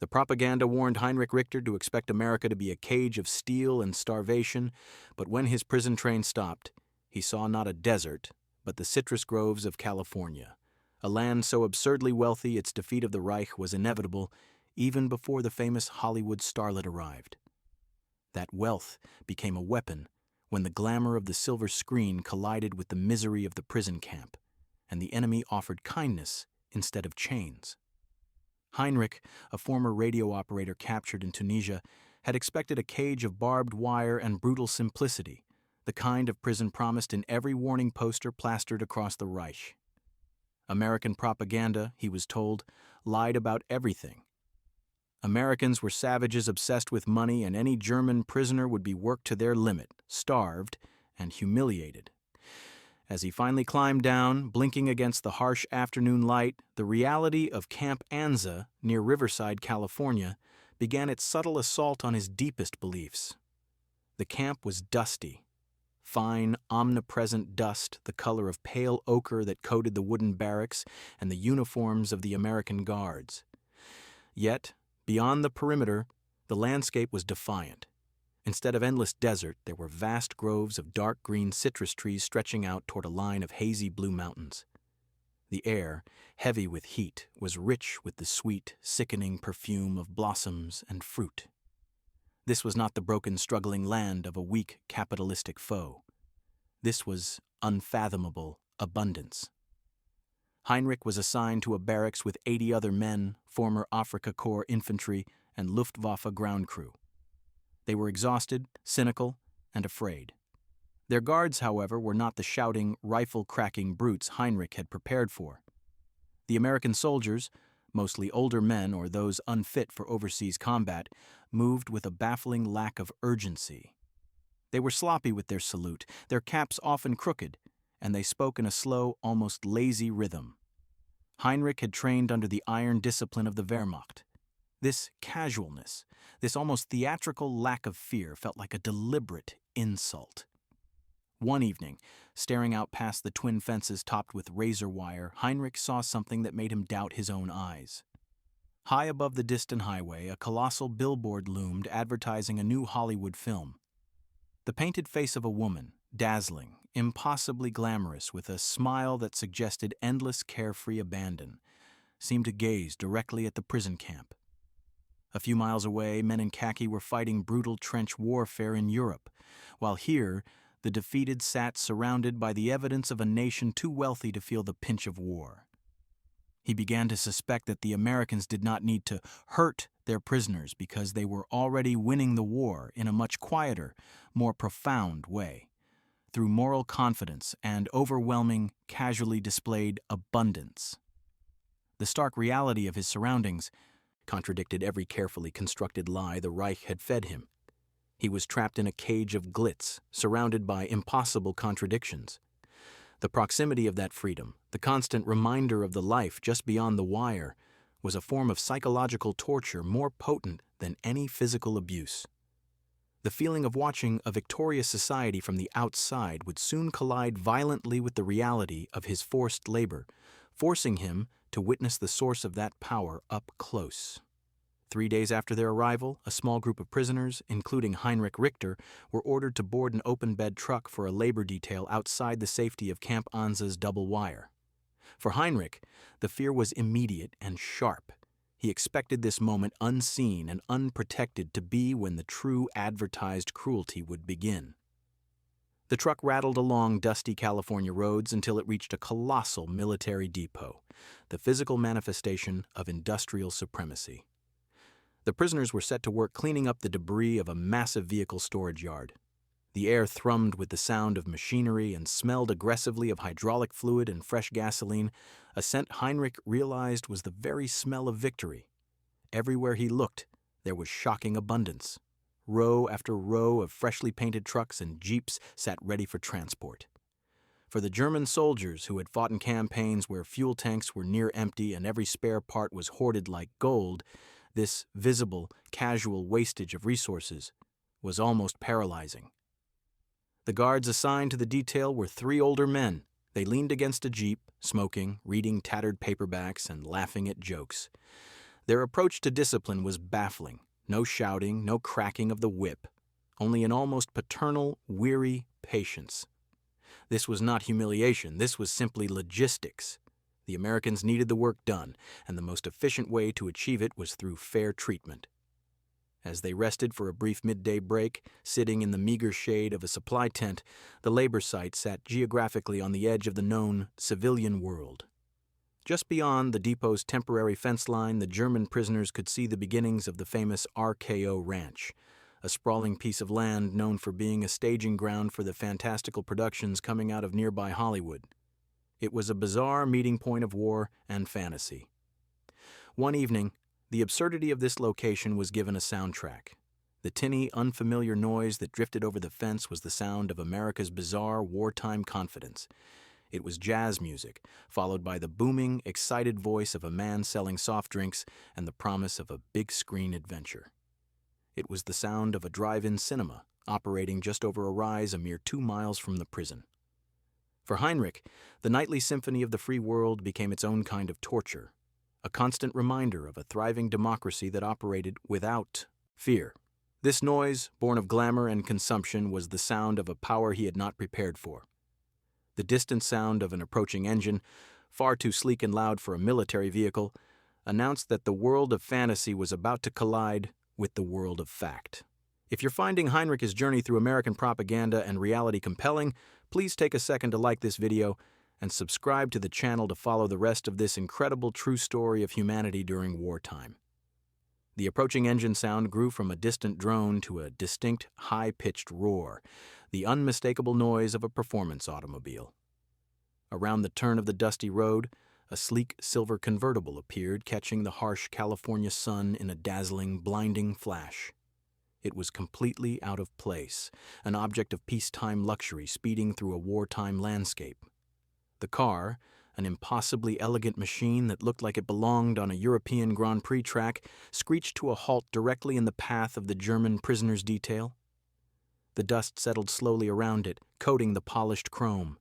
The propaganda warned Heinrich Richter to expect America to be a cage of steel and starvation, but when his prison train stopped, he saw not a desert, but the citrus groves of California, a land so absurdly wealthy its defeat of the Reich was inevitable even before the famous Hollywood starlet arrived. That wealth became a weapon when the glamour of the silver screen collided with the misery of the prison camp, and the enemy offered kindness instead of chains. Heinrich, a former radio operator captured in Tunisia, had expected a cage of barbed wire and brutal simplicity, the kind of prison promised in every warning poster plastered across the Reich. American propaganda, he was told, lied about everything. Americans were savages obsessed with money, and any German prisoner would be worked to their limit, starved, and humiliated. As he finally climbed down, blinking against the harsh afternoon light, the reality of Camp Anza, near Riverside, California, began its subtle assault on his deepest beliefs. The camp was dusty. Fine, omnipresent dust, the color of pale ochre that coated the wooden barracks and the uniforms of the American guards. Yet, beyond the perimeter, the landscape was defiant. Instead of endless desert, there were vast groves of dark green citrus trees stretching out toward a line of hazy blue mountains. The air, heavy with heat, was rich with the sweet, sickening perfume of blossoms and fruit. This was not the broken, struggling land of a weak, capitalistic foe. This was unfathomable abundance. Heinrich was assigned to a barracks with 80 other men, former Afrika Korps infantry, and Luftwaffe ground crew. They were exhausted, cynical, and afraid. Their guards, however, were not the shouting, rifle-cracking brutes Heinrich had prepared for. The American soldiers, mostly older men or those unfit for overseas combat, moved with a baffling lack of urgency. They were sloppy with their salute, their caps often crooked, and they spoke in a slow, almost lazy rhythm. Heinrich had trained under the iron discipline of the Wehrmacht. This casualness, this almost theatrical lack of fear felt like a deliberate insult. One evening, staring out past the twin fences topped with razor wire, Heinrich saw something that made him doubt his own eyes. High above the distant highway, a colossal billboard loomed advertising a new Hollywood film. The painted face of a woman, dazzling, impossibly glamorous, with a smile that suggested endless carefree abandon, seemed to gaze directly at the prison camp. A few miles away, men in khaki were fighting brutal trench warfare in Europe, while here, the defeated sat surrounded by the evidence of a nation too wealthy to feel the pinch of war. He began to suspect that the Americans did not need to hurt their prisoners because they were already winning the war in a much quieter, more profound way, through moral confidence and overwhelming, casually displayed abundance. The stark reality of his surroundings contradicted every carefully constructed lie the Reich had fed him. He was trapped in a cage of glitz, surrounded by impossible contradictions. The proximity of that freedom, the constant reminder of the life just beyond the wire, was a form of psychological torture more potent than any physical abuse. The feeling of watching a victorious society from the outside would soon collide violently with the reality of his forced labor, forcing him to witness the source of that power up close. 3 days after their arrival, a small group of prisoners, including Heinrich Richter, were ordered to board an open-bed truck for a labor detail outside the safety of Camp Anza's double wire. For Heinrich, the fear was immediate and sharp. He expected this moment unseen and unprotected to be when the true advertised cruelty would begin. The truck rattled along dusty California roads until it reached a colossal military depot, the physical manifestation of industrial supremacy. The prisoners were set to work cleaning up the debris of a massive vehicle storage yard. The air thrummed with the sound of machinery and smelled aggressively of hydraulic fluid and fresh gasoline, a scent Heinrich realized was the very smell of victory. Everywhere he looked, there was shocking abundance. Row after row of freshly painted trucks and jeeps sat ready for transport. For the German soldiers who had fought in campaigns where fuel tanks were near empty and every spare part was hoarded like gold, this visible, casual wastage of resources was almost paralyzing. The guards assigned to the detail were 3 older men. They leaned against a jeep, smoking, reading tattered paperbacks, and laughing at jokes. Their approach to discipline was baffling. No shouting, no cracking of the whip, only an almost paternal, weary patience. This was not humiliation, this was simply logistics. The Americans needed the work done, and the most efficient way to achieve it was through fair treatment. As they rested for a brief midday break, sitting in the meager shade of a supply tent, the labor site sat geographically on the edge of the known civilian world. Just beyond the depot's temporary fence line, the German prisoners could see the beginnings of the famous RKO Ranch, a sprawling piece of land known for being a staging ground for the fantastical productions coming out of nearby Hollywood. It was a bizarre meeting point of war and fantasy. One evening, the absurdity of this location was given a soundtrack. The tinny, unfamiliar noise that drifted over the fence was the sound of America's bizarre wartime confidence. It was jazz music, followed by the booming, excited voice of a man selling soft drinks and the promise of a big-screen adventure. It was the sound of a drive-in cinema, operating just over a rise a mere 2 miles from the prison. For Heinrich, the nightly symphony of the free world became its own kind of torture, a constant reminder of a thriving democracy that operated without fear. This noise, born of glamour and consumption, was the sound of a power he had not prepared for. The distant sound of an approaching engine, far too sleek and loud for a military vehicle, announced that the world of fantasy was about to collide with the world of fact. If you're finding Heinrich's journey through American propaganda and reality compelling, please take a second to like this video and subscribe to the channel to follow the rest of this incredible true story of humanity during wartime. The approaching engine sound grew from a distant drone to a distinct, high-pitched roar, the unmistakable noise of a performance automobile. Around the turn of the dusty road, a sleek silver convertible appeared, catching the harsh California sun in a dazzling, blinding flash. It was completely out of place, an object of peacetime luxury speeding through a wartime landscape. The car, an impossibly elegant machine that looked like it belonged on a European Grand Prix track, screeched to a halt directly in the path of the German prisoners' detail. The dust settled slowly around it, coating the polished chrome.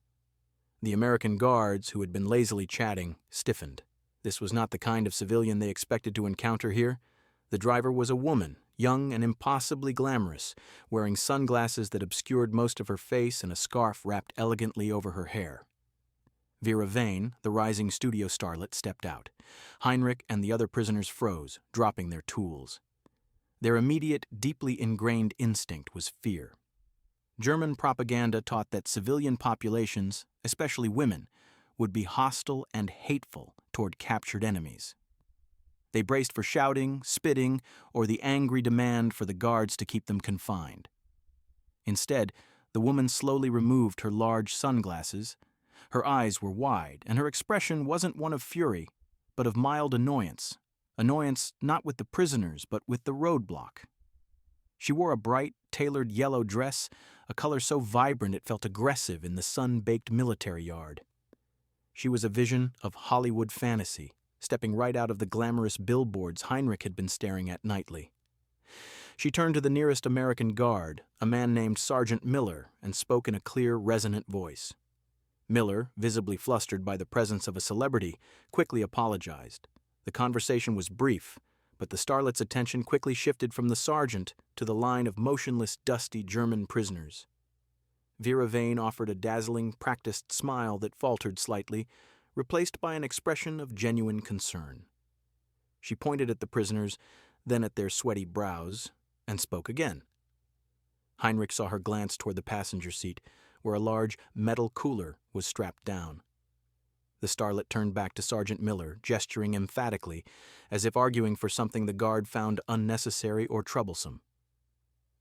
The American guards, who had been lazily chatting, stiffened. This was not the kind of civilian they expected to encounter here. The driver was a woman, young and impossibly glamorous, wearing sunglasses that obscured most of her face and a scarf wrapped elegantly over her hair. Vera Vane, the rising studio starlet, stepped out. Heinrich and the other prisoners froze, dropping their tools. Their immediate, deeply ingrained instinct was fear. German propaganda taught that civilian populations, especially women, would be hostile and hateful toward captured enemies. They braced for shouting, spitting, or the angry demand for the guards to keep them confined. Instead, the woman slowly removed her large sunglasses. Her eyes were wide, and her expression wasn't one of fury, but of mild annoyance. Annoyance not with the prisoners, but with the roadblock. She wore a bright, tailored yellow dress, a color so vibrant it felt aggressive in the sun-baked military yard. She was a vision of Hollywood fantasy, stepping right out of the glamorous billboards Heinrich had been staring at nightly. She turned to the nearest American guard, a man named Sergeant Miller, and spoke in a clear, resonant voice. Miller, visibly flustered by the presence of a celebrity, quickly apologized. The conversation was brief, but the starlet's attention quickly shifted from the sergeant to the line of motionless, dusty German prisoners. Vera Vane offered a dazzling, practiced smile that faltered slightly, replaced by an expression of genuine concern. She pointed at the prisoners, then at their sweaty brows, and spoke again. Heinrich saw her glance toward the passenger seat, where a large metal cooler was strapped down. The starlet turned back to Sergeant Miller, gesturing emphatically, as if arguing for something the guard found unnecessary or troublesome.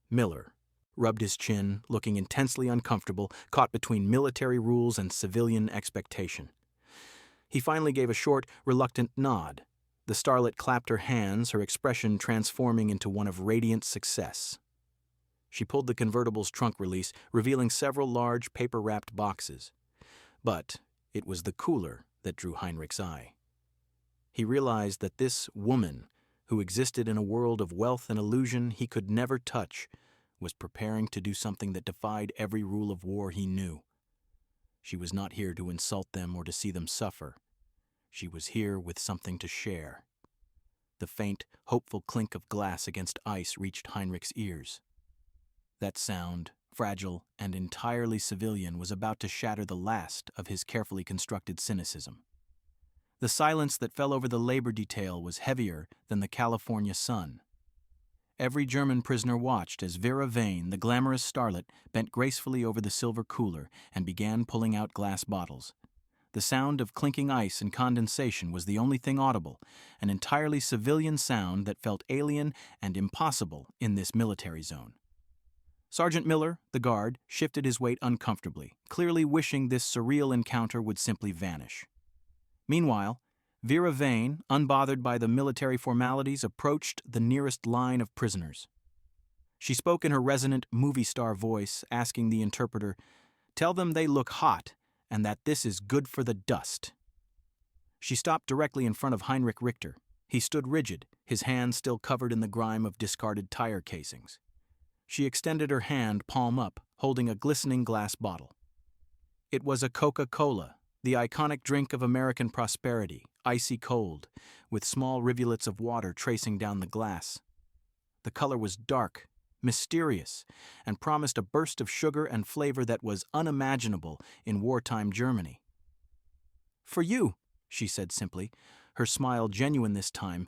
Miller rubbed his chin, looking intensely uncomfortable, caught between military rules and civilian expectation. He finally gave a short, reluctant nod. The starlet clapped her hands, her expression transforming into one of radiant success. She pulled the convertible's trunk release, revealing several large, paper-wrapped boxes. But it was the cooler that drew Heinrich's eye. He realized that this woman, who existed in a world of wealth and illusion he could never touch, was preparing to do something that defied every rule of war he knew. She was not here to insult them or to see them suffer. She was here with something to share. The faint, hopeful clink of glass against ice reached Heinrich's ears. That sound, fragile and entirely civilian, was about to shatter the last of his carefully constructed cynicism. The silence that fell over the labor detail was heavier than the California sun. Every German prisoner watched as Vera Vane, the glamorous starlet, bent gracefully over the silver cooler and began pulling out glass bottles. The sound of clinking ice and condensation was the only thing audible, an entirely civilian sound that felt alien and impossible in this military zone. Sergeant Miller, the guard, shifted his weight uncomfortably, clearly wishing this surreal encounter would simply vanish. Meanwhile, Vera Vane, unbothered by the military formalities, approached the nearest line of prisoners. She spoke in her resonant movie star voice, asking the interpreter, "Tell them they look hot and that this is good for the dust." She stopped directly in front of Heinrich Richter. He stood rigid, his hands still covered in the grime of discarded tire casings. She extended her hand, palm up, holding a glistening glass bottle. It was a Coca-Cola, the iconic drink of American prosperity, icy cold, with small rivulets of water tracing down the glass. The color was dark, mysterious, and promised a burst of sugar and flavor that was unimaginable in wartime Germany. "For you," she said simply, her smile genuine this time,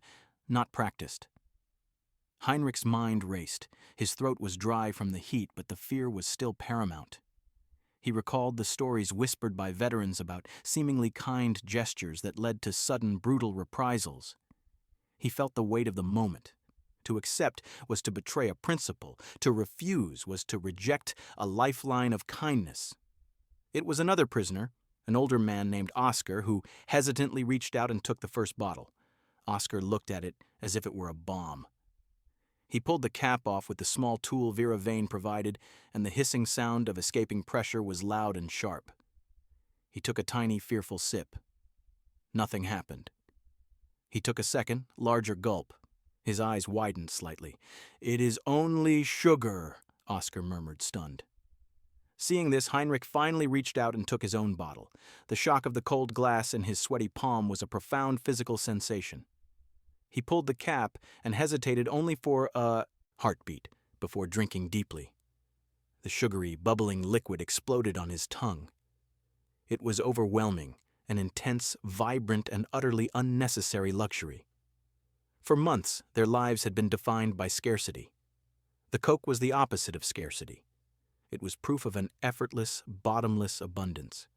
not practiced. Heinrich's mind raced. His throat was dry from the heat, but the fear was still paramount. He recalled the stories whispered by veterans about seemingly kind gestures that led to sudden, brutal reprisals. He felt the weight of the moment. To accept was to betray a principle. To refuse was to reject a lifeline of kindness. It was another prisoner, an older man named Oscar, who hesitantly reached out and took the first bottle. Oscar looked at it as if it were a bomb. He pulled the cap off with the small tool Vera Vane provided, and the hissing sound of escaping pressure was loud and sharp. He took a tiny, fearful sip. Nothing happened. He took a second, larger gulp. His eyes widened slightly. "It is only sugar," Oscar murmured, stunned. Seeing this, Heinrich finally reached out and took his own bottle. The shock of the cold glass in his sweaty palm was a profound physical sensation. He pulled the cap and hesitated only for a heartbeat before drinking deeply. The sugary, bubbling liquid exploded on his tongue. It was overwhelming, an intense, vibrant, and utterly unnecessary luxury. For months, their lives had been defined by scarcity. The Coke was the opposite of scarcity. It was proof of an effortless, bottomless abundance.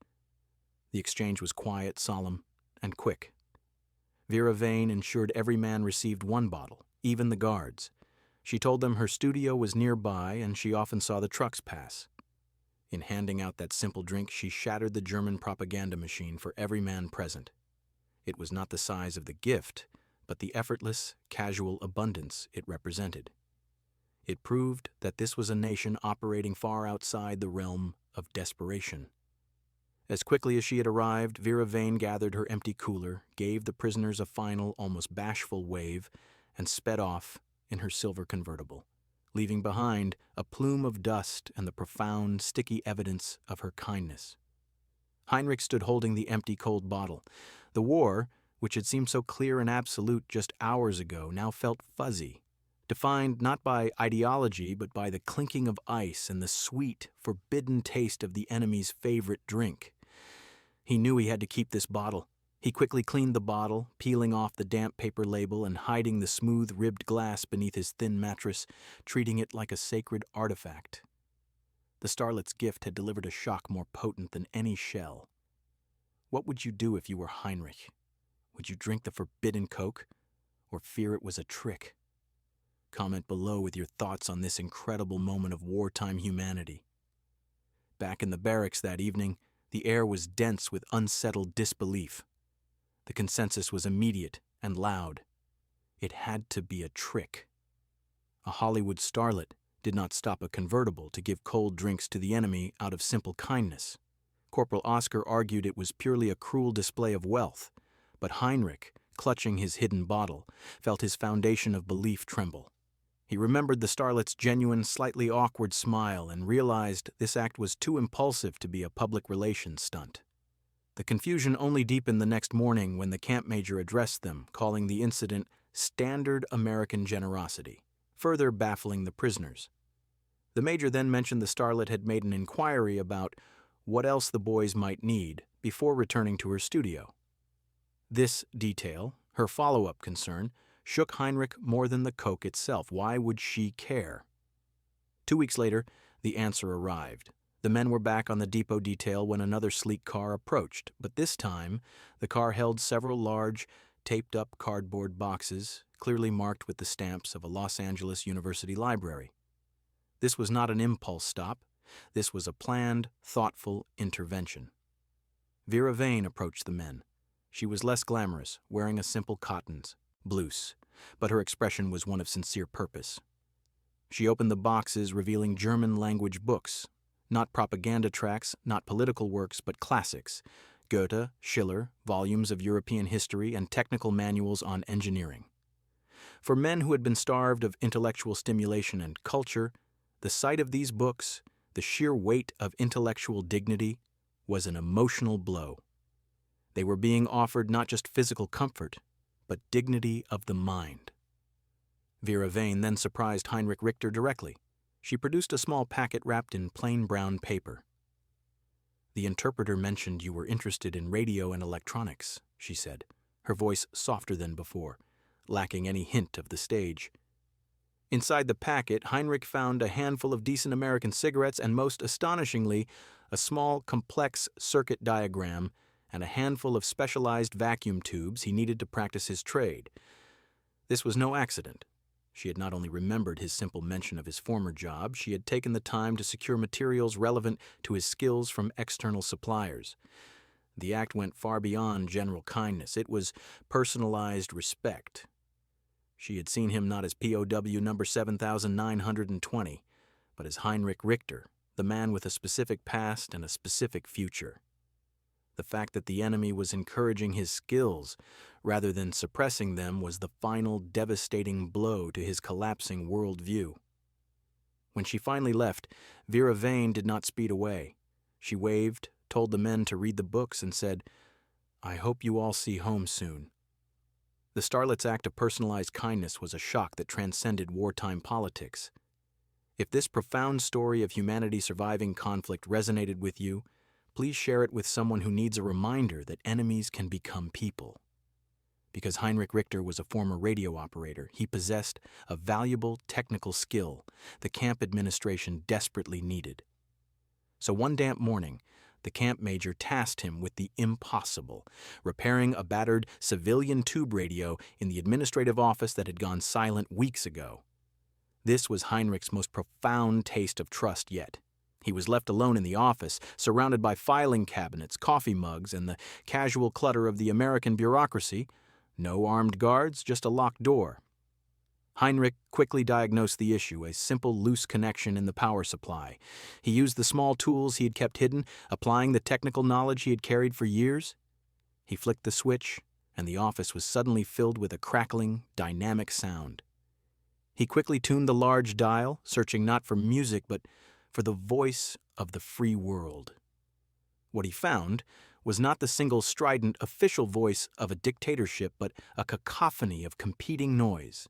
The exchange was quiet, solemn, and quick. Vera Vane ensured every man received one bottle, even the guards. She told them her studio was nearby and she often saw the trucks pass. In handing out that simple drink, she shattered the German propaganda machine for every man present. It was not the size of the gift, but the effortless, casual abundance it represented. It proved that this was a nation operating far outside the realm of desperation. As quickly as she had arrived, Vera Vane gathered her empty cooler, gave the prisoners a final, almost bashful wave, and sped off in her silver convertible, leaving behind a plume of dust and the profound, sticky evidence of her kindness. Heinrich stood holding the empty, cold bottle. The war, which had seemed so clear and absolute just hours ago, now felt fuzzy, defined not by ideology but by the clinking of ice and the sweet, forbidden taste of the enemy's favorite drink. He knew he had to keep this bottle. He quickly cleaned the bottle, peeling off the damp paper label and hiding the smooth, ribbed glass beneath his thin mattress, treating it like a sacred artifact. The Starlet's gift had delivered a shock more potent than any shell. What would you do if you were Heinrich? Would you drink the forbidden Coke, or fear it was a trick? Comment below with your thoughts on this incredible moment of wartime humanity. Back in the barracks that evening, the air was dense with unsettled disbelief. The consensus was immediate and loud. It had to be a trick. A Hollywood starlet did not stop a convertible to give cold drinks to the enemy out of simple kindness. Corporal Oscar argued it was purely a cruel display of wealth, but Heinrich, clutching his hidden bottle, felt his foundation of belief tremble. He remembered the starlet's genuine, slightly awkward smile and realized this act was too impulsive to be a public relations stunt. The confusion only deepened the next morning when the camp major addressed them, calling the incident standard American generosity, further baffling the prisoners. The major then mentioned the Starlet had made an inquiry about what else the boys might need before returning to her studio. This detail, her follow-up concern, shook Heinrich more than the coke itself. Why would she care? 2 weeks later, the answer arrived. The men were back on the depot detail when another sleek car approached, but this time the car held several large, taped-up cardboard boxes, clearly marked with the stamps of a Los Angeles University library. This was not an impulse stop. This was a planned, thoughtful intervention. Vera Vane approached the men. She was less glamorous, wearing a simple cottons blouse, but her expression was one of sincere purpose. She opened the boxes, revealing German-language books, not propaganda tracts, not political works, but classics, Goethe, Schiller, volumes of European history, and technical manuals on engineering. For men who had been starved of intellectual stimulation and culture, the sight of these books, the sheer weight of intellectual dignity, was an emotional blow. They were being offered not just physical comfort, but dignity of the mind. Vera Vane then surprised Heinrich Richter directly. She produced a small packet wrapped in plain brown paper. "The interpreter mentioned you were interested in radio and electronics," she said, her voice softer than before, lacking any hint of the stage. Inside the packet, Heinrich found a handful of decent American cigarettes and, most astonishingly, a small, complex circuit diagram and a handful of specialized vacuum tubes he needed to practice his trade. This was no accident. She had not only remembered his simple mention of his former job, she had taken the time to secure materials relevant to his skills from external suppliers. The act went far beyond general kindness. It was personalized respect. She had seen him not as POW number 7920, but as Heinrich Richter, the man with a specific past and a specific future. The fact that the enemy was encouraging his skills rather than suppressing them was the final devastating blow to his collapsing worldview. When she finally left, Vera Vane did not speed away. She waved, told the men to read the books, and said, "I hope you all see home soon." The Starlet's act of personalized kindness was a shock that transcended wartime politics. If this profound story of humanity surviving conflict resonated with you, please share it with someone who needs a reminder that enemies can become people. Because Heinrich Richter was a former radio operator, he possessed a valuable technical skill the camp administration desperately needed. So one damp morning, the camp major tasked him with the impossible, repairing a battered civilian tube radio in the administrative office that had gone silent weeks ago. This was Heinrich's most profound taste of trust yet. He was left alone in the office, surrounded by filing cabinets, coffee mugs, and the casual clutter of the American bureaucracy. No armed guards, just a locked door. Heinrich quickly diagnosed the issue, a simple loose connection in the power supply. He used the small tools he had kept hidden, applying the technical knowledge he had carried for years. He flicked the switch, and the office was suddenly filled with a crackling, dynamic sound. He quickly tuned the large dial, searching not for music, but for the voice of the free world. What he found was not the single strident official voice of a dictatorship, but a cacophony of competing noise.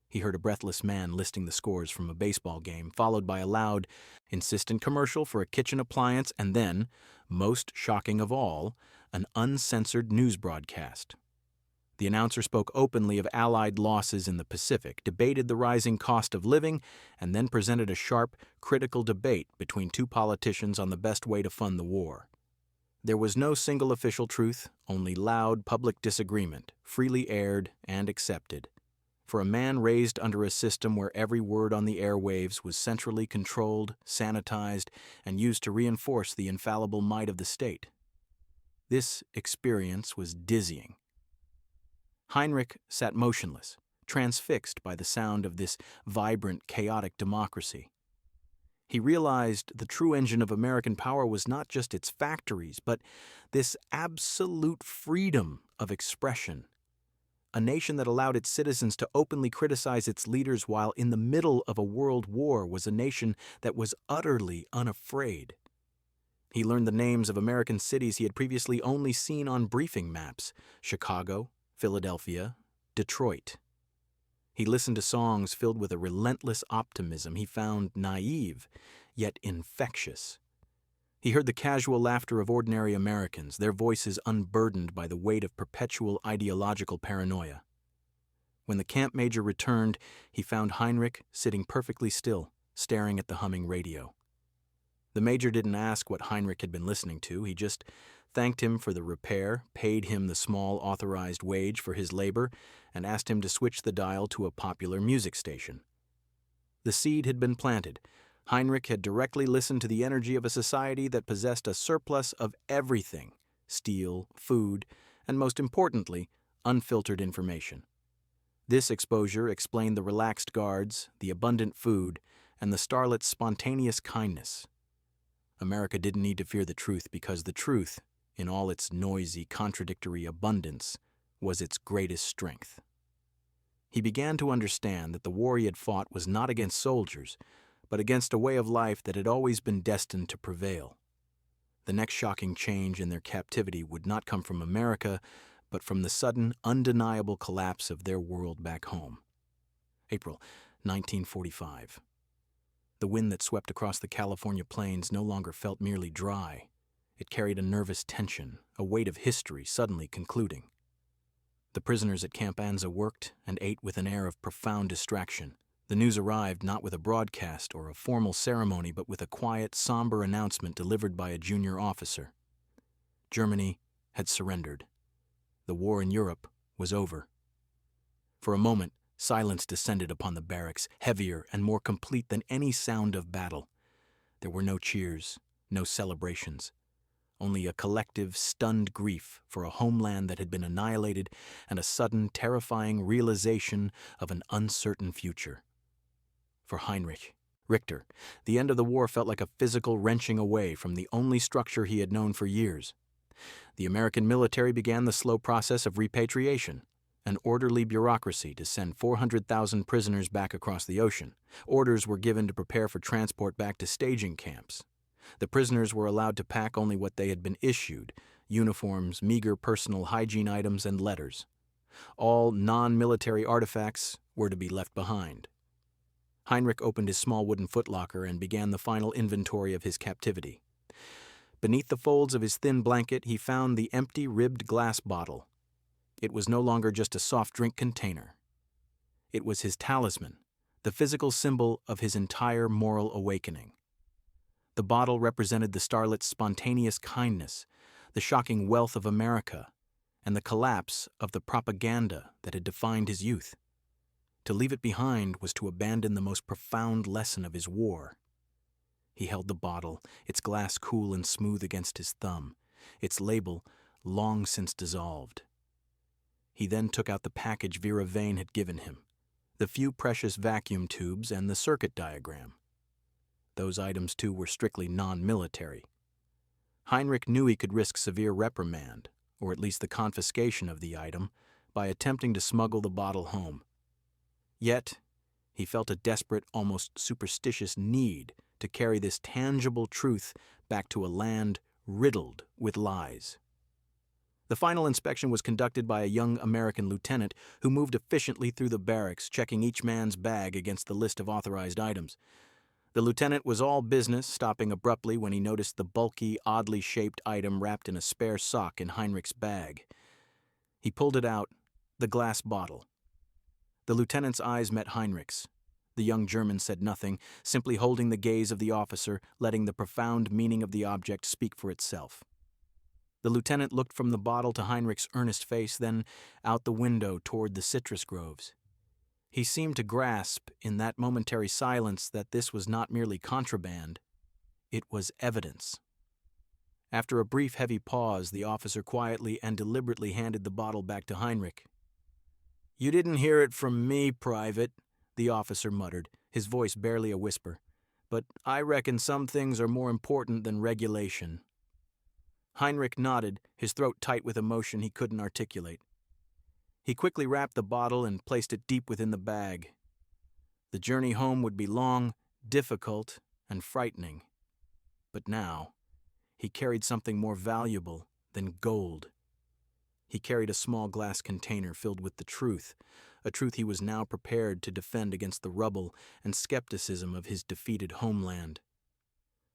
He heard a breathless man listing the scores from a baseball game, followed by a loud, insistent commercial for a kitchen appliance, and then, most shocking of all, an uncensored news broadcast. The announcer spoke openly of Allied losses in the Pacific, debated the rising cost of living, and then presented a sharp, critical debate between two politicians on the best way to fund the war. There was no single official truth, only loud public disagreement, freely aired and accepted. For a man raised under a system where every word on the airwaves was centrally controlled, sanitized, and used to reinforce the infallible might of the state. This experience was dizzying. Heinrich sat motionless, transfixed by the sound of this vibrant, chaotic democracy. He realized the true engine of American power was not just its factories, but this absolute freedom of expression. A nation that allowed its citizens to openly criticize its leaders while in the middle of a world war was a nation that was utterly unafraid. He learned the names of American cities he had previously only seen on briefing maps: Chicago, Philadelphia, Detroit. He listened to songs filled with a relentless optimism he found naive, yet infectious. He heard the casual laughter of ordinary Americans, their voices unburdened by the weight of perpetual ideological paranoia. When the camp major returned, he found Heinrich sitting perfectly still, staring at the humming radio. The major didn't ask what Heinrich had been listening to. He just thanked him for the repair, paid him the small authorized wage for his labor, and asked him to switch the dial to a popular music station. The seed had been planted. Heinrich had directly listened to the energy of a society that possessed a surplus of everything: steel, food, and most importantly, unfiltered information. This exposure explained the relaxed guards, the abundant food, and the Starlet's spontaneous kindness. America didn't need to fear the truth because the truth, in all its noisy, contradictory abundance, was its greatest strength. He began to understand that the war he had fought was not against soldiers, but against a way of life that had always been destined to prevail. The next shocking change in their captivity would not come from America, but from the sudden, undeniable collapse of their world back home. April 1945. The wind that swept across the California plains no longer felt merely dry. It carried a nervous tension, a weight of history suddenly concluding. The prisoners at Camp Anza worked and ate with an air of profound distraction. The news arrived not with a broadcast or a formal ceremony, but with a quiet, somber announcement delivered by a junior officer. Germany had surrendered. The war in Europe was over. For a moment, silence descended upon the barracks, heavier and more complete than any sound of battle. There were no cheers, no celebrations, only a collective, stunned grief for a homeland that had been annihilated and a sudden, terrifying realization of an uncertain future. For Heinrich Richter, the end of the war felt like a physical wrenching away from the only structure he had known for years. The American military began the slow process of repatriation, an orderly bureaucracy to send 400,000 prisoners back across the ocean. Orders were given to prepare for transport back to staging camps. The prisoners were allowed to pack only what they had been issued: uniforms, meager personal hygiene items, and letters. All non-military artifacts were to be left behind. Heinrich opened his small wooden footlocker and began the final inventory of his captivity. Beneath the folds of his thin blanket, he found the empty ribbed glass bottle. It was no longer just a soft drink container. It was his talisman, the physical symbol of his entire moral awakening. The bottle represented the Starlet's spontaneous kindness, the shocking wealth of America, and the collapse of the propaganda that had defined his youth. To leave it behind was to abandon the most profound lesson of his war. He held the bottle, its glass cool and smooth against his thumb, its label long since dissolved. He then took out the package Vera Vane had given him, the few precious vacuum tubes and the circuit diagram. Those items, too, were strictly non-military. Heinrich knew he could risk severe reprimand, or at least the confiscation of the item, by attempting to smuggle the bottle home. Yet, he felt a desperate, almost superstitious need to carry this tangible truth back to a land riddled with lies. The final inspection was conducted by a young American lieutenant who moved efficiently through the barracks, checking each man's bag against the list of authorized items. The lieutenant was all business, stopping abruptly when he noticed the bulky, oddly shaped item wrapped in a spare sock in Heinrich's bag. He pulled it out, the glass bottle. The lieutenant's eyes met Heinrich's. The young German said nothing, simply holding the gaze of the officer, letting the profound meaning of the object speak for itself. The lieutenant looked from the bottle to Heinrich's earnest face, then out the window toward the citrus groves. He seemed to grasp, in that momentary silence, that this was not merely contraband. It was evidence. After a brief, heavy pause, the officer quietly and deliberately handed the bottle back to Heinrich. "You didn't hear it from me, Private," the officer muttered, his voice barely a whisper. "But I reckon some things are more important than regulation." Heinrich nodded, his throat tight with emotion he couldn't articulate. He quickly wrapped the bottle and placed it deep within the bag. The journey home would be long, difficult, and frightening. But now, he carried something more valuable than gold. He carried a small glass container filled with the truth, a truth he was now prepared to defend against the rubble and skepticism of his defeated homeland.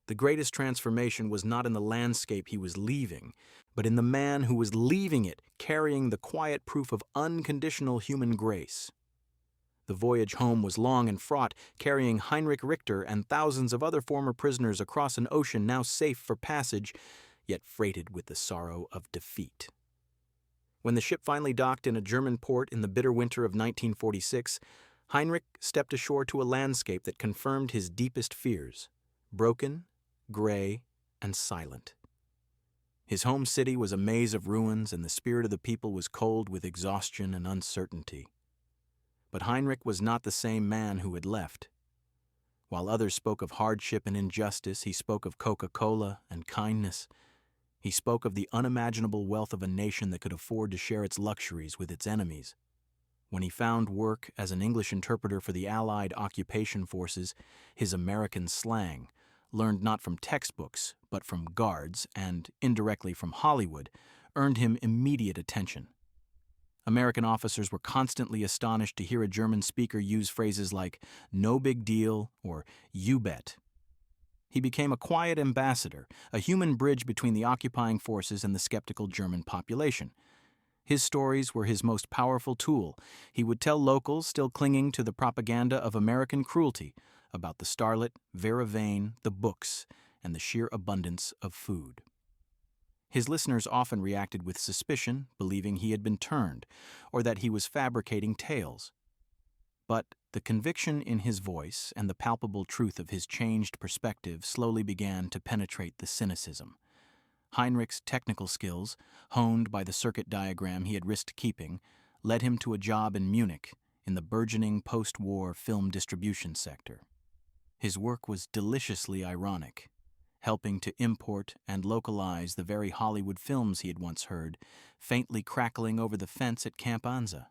The greatest transformation was not in the landscape he was leaving, but in the man who was leaving it, carrying the quiet proof of unconditional human grace. The voyage home was long and fraught, carrying Heinrich Richter and thousands of other former prisoners across an ocean now safe for passage, yet freighted with the sorrow of defeat. When the ship finally docked in a German port in the bitter winter of 1946, Heinrich stepped ashore to a landscape that confirmed his deepest fears: broken, gray, and silent. His home city was a maze of ruins, and the spirit of the people was cold with exhaustion and uncertainty. But Heinrich was not the same man who had left. While others spoke of hardship and injustice, he spoke of Coca-Cola and kindness. He spoke of the unimaginable wealth of a nation that could afford to share its luxuries with its enemies. When he found work as an English interpreter for the Allied occupation forces, his American slang, learned not from textbooks, but from guards and, indirectly, from Hollywood, earned him immediate attention. American officers were constantly astonished to hear a German speaker use phrases like "no big deal" or "you bet." He became a quiet ambassador, a human bridge between the occupying forces and the skeptical German population. His stories were his most powerful tool. He would tell locals still clinging to the propaganda of American cruelty about the Starlet, Vera Vane, the books, and the sheer abundance of food. His listeners often reacted with suspicion, believing he had been turned, or that he was fabricating tales. But the conviction in his voice and the palpable truth of his changed perspective slowly began to penetrate the cynicism. Heinrich's technical skills, honed by the circuit diagram he had risked keeping, led him to a job in Munich in the burgeoning post-war film distribution sector. His work was deliciously ironic, helping to import and localize the very Hollywood films he had once heard, faintly crackling over the fence at Camp Anza.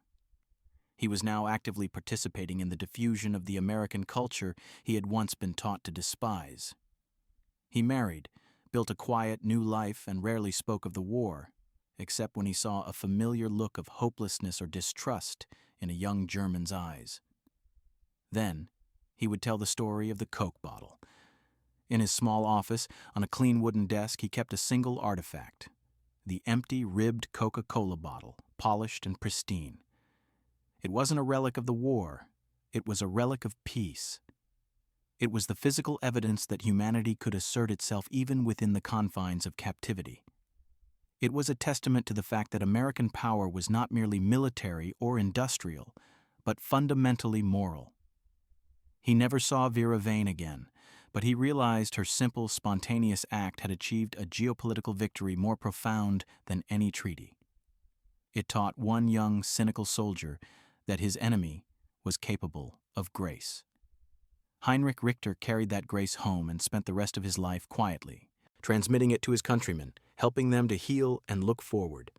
He was now actively participating in the diffusion of the American culture he had once been taught to despise. He married, built a quiet new life, and rarely spoke of the war, except when he saw a familiar look of hopelessness or distrust in a young German's eyes. Then he would tell the story of the Coke bottle. In his small office, on a clean wooden desk, he kept a single artifact: the empty, ribbed Coca-Cola bottle, polished and pristine. It wasn't a relic of the war. It was a relic of peace. It was the physical evidence that humanity could assert itself even within the confines of captivity. It was a testament to the fact that American power was not merely military or industrial, but fundamentally moral. He never saw Vera Vane again, but he realized her simple, spontaneous act had achieved a geopolitical victory more profound than any treaty. It taught one young, cynical soldier that his enemy was capable of grace. Heinrich Richter carried that grace home and spent the rest of his life quietly, transmitting it to his countrymen, helping them to heal and look forward.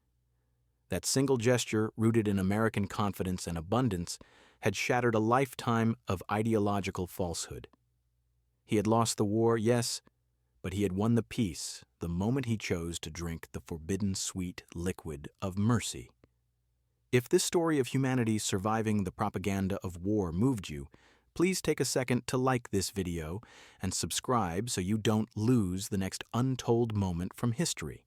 That single gesture, rooted in American confidence and abundance, had shattered a lifetime of ideological falsehood. He had lost the war, yes, but he had won the peace the moment he chose to drink the forbidden sweet liquid of mercy. If this story of humanity surviving the propaganda of war moved you, please take a second to like this video and subscribe so you don't lose the next untold moment from history.